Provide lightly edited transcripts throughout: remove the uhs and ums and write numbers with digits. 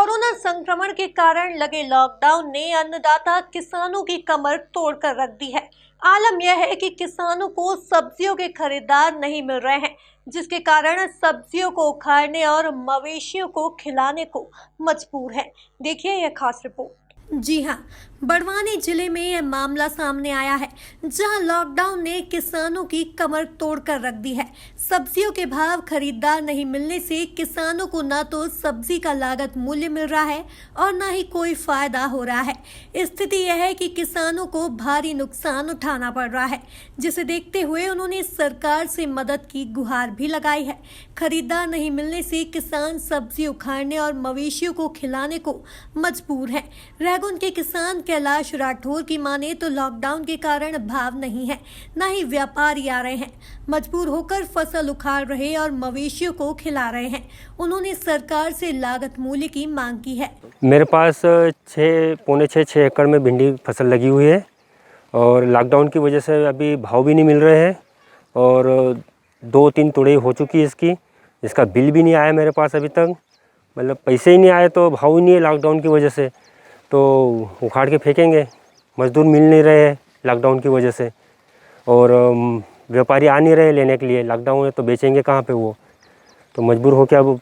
Corona संक्रमण के कारण लगे लॉकडाउन ने अन्नदाता किसानों की कमर तोड़कर रख दी है। आलम यह है कि किसानों को सब्जियों के खरीदार नहीं मिल रहे हैं, जिसके कारण सब्जियों को उखाड़ने और मवेशियों को खिलाने को मजबूर है। देखिए यह खास रिपोर्ट। जी हां, बड़वानी जिले में यह मामला सामने आया है, जहां लॉकडाउन ने किसानों की कमर तोड़कर रख दी है। सब्जियों के भाव खरीदार नहीं मिलने से किसानों को न तो सब्जी का लागत मूल्य मिल रहा है और न ही कोई फायदा हो रहा है। स्थिति यह है कि किसानों को भारी नुकसान उठाना पड़ रहा है, जिसे देखते हुए उन्होंने सरकार से मदद की गुहार भी लगाई है। खरीदार नहीं मिलने से किसान सब्जी उखाड़ने और मवेशियों को खिलाने को मजबूर है। रैगुन के किसान कैलाश राठौर की माने तो लॉकडाउन के कारण भाव नहीं है, न ही व्यापारी आ रहे हैं। मजबूर होकर फसल उखाड़ रहे और मवेशियों को खिला रहे हैं। उन्होंने सरकार से लागत मूल्य की मांग की है। मेरे पास 6 एकड़ में भिंडी फसल लगी हुई है और लॉकडाउन की वजह से अभी भाव भी नहीं मिल रहे हैं और 2-3 तुड़ाई हो चुकी है इसका बिल भी नहीं आया मेरे पास अभी तक। मतलब पैसे ही नहीं आए तो भाव ही नहीं है लॉकडाउन की वजह से, तो उखाड़ के फेंकेंगे। मजदूर मिल नहीं रहे हैं लॉकडाउन की वजह से और व्यापारी आ नहीं रहे लेने के लिए। लॉकडाउन है तो बेचेंगे कहाँ पे वो, तो मजबूर हो के अब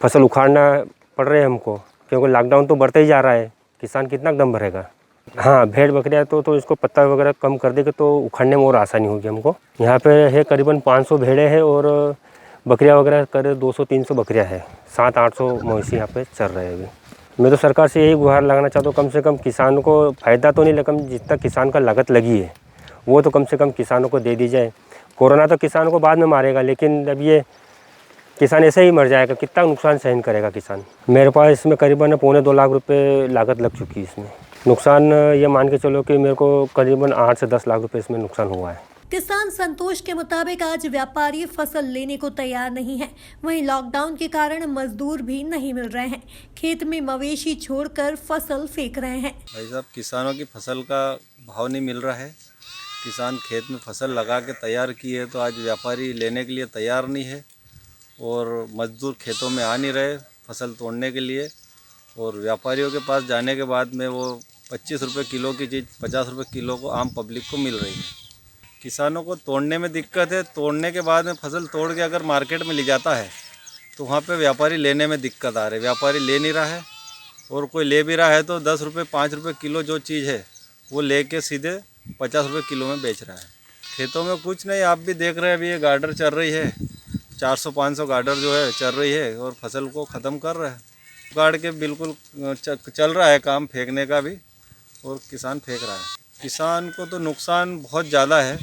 फसल उखाड़ना पड़ रहा है हमको, क्योंकि लॉकडाउन तो बढ़ता ही जा रहा है। किसान कितना दम भरेगा। हाँ, भेड़ बकरियाँ तो इसको पत्ता वगैरह कम कर देंगे तो उखाड़ने में और आसानी होगी हमको। यहाँ पे है करीबन 500 भेड़ें हैं और बकरियाँ वगैरह करीब 200-300 बकरियाँ हैं। 700-800 मवेशी यहाँ पे चल रहे हैं अभी। मैं तो सरकार से यही गुहार लगाना चाहता हूँ, कम से कम किसान को फ़ायदा तो नहीं, लेकिन जितना किसान का लागत लगी है वो तो कम से कम किसानों को दे दी जाए। कोरोना तो किसानों को बाद में मारेगा, लेकिन अब ये किसान ऐसे ही मर जाएगा। कितना नुकसान सहन करेगा किसान। मेरे पास इसमें करीबन 2.25 लाख रुपए लागत लग चुकी है इसमें। नुकसान ये मान के चलो कि मेरे को करीबन 8 से 10 लाख रुपए इसमें नुकसान हुआ है। किसान संतोष के मुताबिक आज व्यापारी फसल लेने को तैयार नहीं है। वहीं लॉकडाउन के कारण मजदूर भी नहीं मिल रहे हैं। खेत में मवेशी छोड़कर फसल फेंक रहे हैं। भाई साहब, किसानों की फसल का भाव नहीं मिल रहा है। किसान खेत में फसल लगा के तैयार की है तो आज व्यापारी लेने के लिए तैयार नहीं है और मजदूर खेतों में आ नहीं रहे फसल तोड़ने के लिए। और व्यापारियों के पास जाने के बाद में वो 25 रुपये किलो की चीज़ 50 रुपये किलो को आम पब्लिक को मिल रही है। किसानों को तोड़ने में दिक्कत है। तोड़ने के बाद में फसल तोड़ के अगर मार्केट में ले जाता है तो वहाँ पे व्यापारी लेने में दिक्कत आ रही है। व्यापारी ले नहीं रहा है और कोई ले भी रहा है तो 10 रुपये 5 रुपये किलो जो चीज़ है वो लेके सीधे 50 रुपये किलो में बेच रहा है। खेतों में कुछ नहीं, आप भी देख रहे हैं अभी ये गार्डर चल रही है, 400-500 गार्डर जो है चल रही है और फसल को ख़त्म कर रहा है। गाड़ के बिल्कुल चल रहा है काम फेंकने का भी और किसान फेंक रहा है। किसान को तो नुकसान बहुत ज़्यादा है।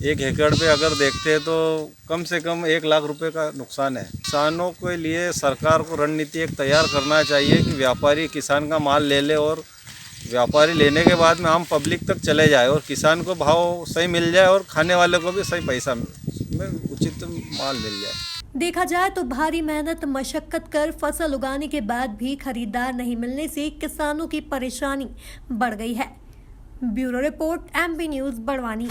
1 एकड़ पे अगर देखते हैं तो कम से कम 1 लाख रुपए का नुकसान है। किसानों के लिए सरकार को रणनीति एक तैयार करना चाहिए कि व्यापारी किसान का माल ले ले और व्यापारी लेने के बाद में आम पब्लिक तक चले जाए और किसान को भाव सही मिल जाए और खाने वाले को भी सही पैसा में उचित माल मिल जाए। देखा जाए तो भारी मेहनत मशक्कत कर फसल उगाने के बाद भी खरीदार नहीं मिलने से किसानों की परेशानी बढ़ गई है। Bureau report, MB news, Barwani.